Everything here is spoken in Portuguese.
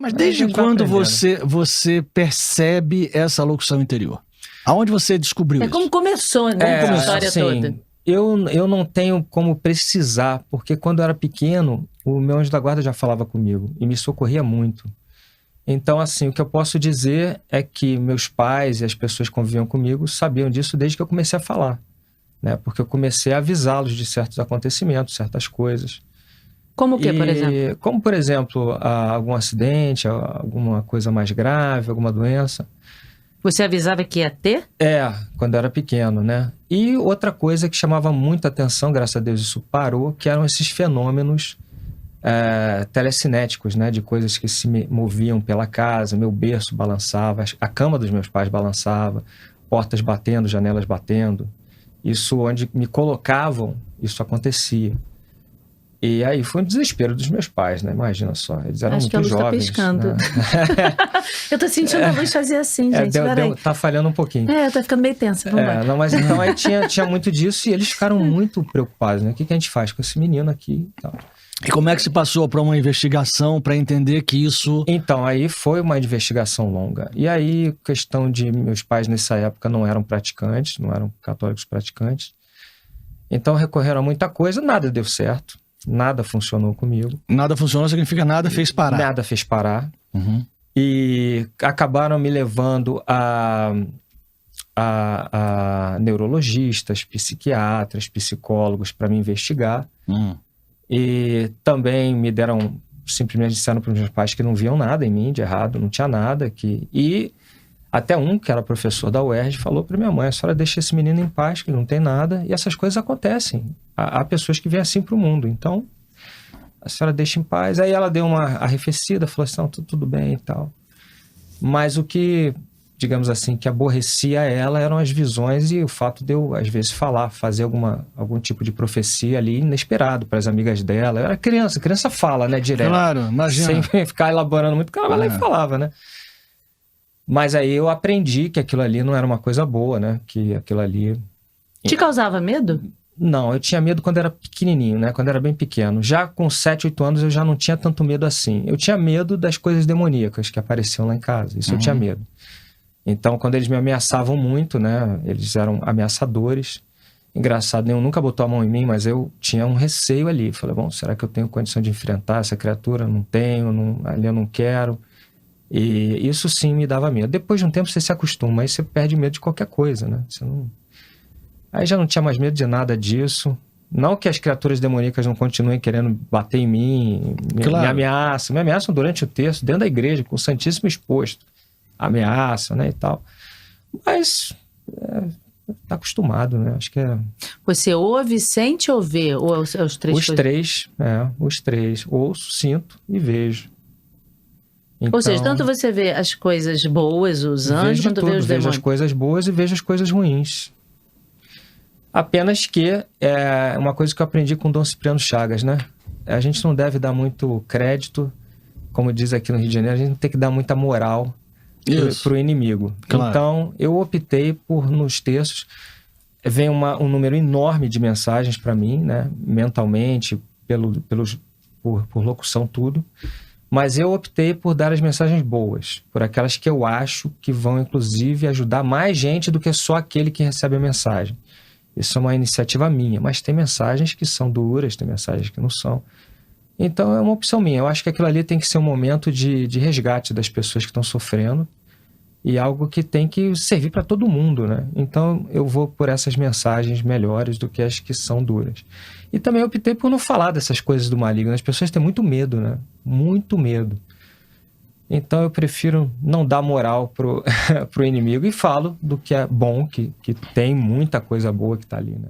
Mas desde vai quando aprendendo. você percebe essa locução interior? Aonde você descobriu É isso? como começou, né? Essa história toda. Assim, eu não tenho como precisar, porque quando eu era pequeno, o meu anjo da guarda já falava comigo e me socorria muito. Então, assim, o que eu posso dizer é que meus pais e as pessoas que conviviam comigo sabiam disso desde que eu comecei a falar, né? Porque eu comecei a avisá-los de certos acontecimentos, certas coisas. Como o quê, por exemplo? Como, por exemplo, algum acidente, alguma coisa mais grave, alguma doença. Você avisava que ia ter? Quando eu era pequeno, né? E outra coisa que chamava muita atenção, graças a Deus isso parou, que eram esses fenômenos telecinéticos, né? De coisas que se moviam pela casa, meu berço balançava, a cama dos meus pais balançava, portas batendo, janelas batendo. Isso onde me colocavam, isso acontecia. E aí foi um desespero dos meus pais, né? Imagina só, eles eram Acho que a muito luz jovens. tá piscando. Né? Eu tô sentindo a luz fazer assim, gente. Peraí. Tá falhando um pouquinho. Tá ficando meio tensa. Vamos lá. Não, mas então aí tinha muito disso e eles ficaram muito preocupados, né? O que a gente faz com esse menino aqui e tal. E como é que se passou para uma investigação para entender que isso... Então, aí foi uma investigação longa. E aí, questão de meus pais nessa época não eram praticantes, não eram católicos praticantes. Então recorreram a muita coisa, nada deu certo. Nada funcionou comigo. Nada funcionou significa nada fez parar. Nada fez parar. Uhum. E acabaram me levando a neurologistas, psiquiatras, psicólogos para me investigar. E também me deram, simplesmente disseram para os meus pais que não viam nada em mim de errado, não tinha nada. E até um, que era professor da UERJ, falou para minha mãe: a senhora deixa esse menino em paz, que ele não tem nada, e essas coisas acontecem. Há pessoas que vêm assim para o mundo, então a senhora deixa em paz. Aí ela deu uma arrefecida, falou assim: não, tudo bem e tal. Mas o que, digamos assim, que aborrecia ela eram as visões e o fato de eu, às vezes, fazer algum tipo de profecia ali inesperado para as amigas dela. Eu era criança fala, né, direto. Claro, imagina. Sem ficar elaborando muito, ela vai lá e falava, né? Mas aí eu aprendi que aquilo ali não era uma coisa boa, né? Que aquilo ali... Te causava medo? Não, eu tinha medo quando era pequenininho, né? Quando era bem pequeno. Já com 7, 8 anos eu já não tinha tanto medo assim. Eu tinha medo das coisas demoníacas que apareciam lá em casa. Isso eu tinha medo. Então, quando eles me ameaçavam muito, né? Eles eram ameaçadores. Engraçado, nenhum nunca botou a mão em mim, mas eu tinha um receio ali. Falei, bom, será que eu tenho condição de enfrentar essa criatura? Não tenho, ali eu não quero. E isso sim me dava medo. Depois de um tempo você se acostuma, aí você perde medo de qualquer coisa, né? Você não... Aí já não tinha mais medo de nada disso. Não que as criaturas demoníacas não continuem querendo bater em mim, me ameaçam. Me ameaçam durante o texto, dentro da igreja, com o Santíssimo exposto. Ameaçam, né, e tal. Mas tá acostumado, né? Acho que é... Você ouve, sente ou vê? Ou os três? Os três. Ouço, sinto e vejo. Então, ou seja, tanto você vê as coisas boas, os anjos, quanto vê os demônios. Vejo as coisas boas e vejo as coisas ruins. Apenas que é uma coisa que eu aprendi com o Dom Cipriano Chagas, né? A gente não deve dar muito crédito, como diz aqui no Rio de Janeiro, a gente não tem que dar muita moral pro inimigo. Claro. Então, eu optei por, nos textos, vem um número enorme de mensagens para mim, né? Mentalmente, por locução, tudo. Mas eu optei por dar as mensagens boas, por aquelas que eu acho que vão, inclusive, ajudar mais gente do que só aquele que recebe a mensagem. Isso é uma iniciativa minha, mas tem mensagens que são duras, tem mensagens que não são. Então é uma opção minha. Eu acho que aquilo ali tem que ser um momento de resgate das pessoas que estão sofrendo e algo que tem que servir para todo mundo, né? Então eu vou por essas mensagens melhores do que as que são duras. E também optei por não falar dessas coisas do maligno. As pessoas têm muito medo, né? Muito medo. Então eu prefiro não dar moral pro inimigo e falo do que é bom, que tem muita coisa boa que tá ali, né?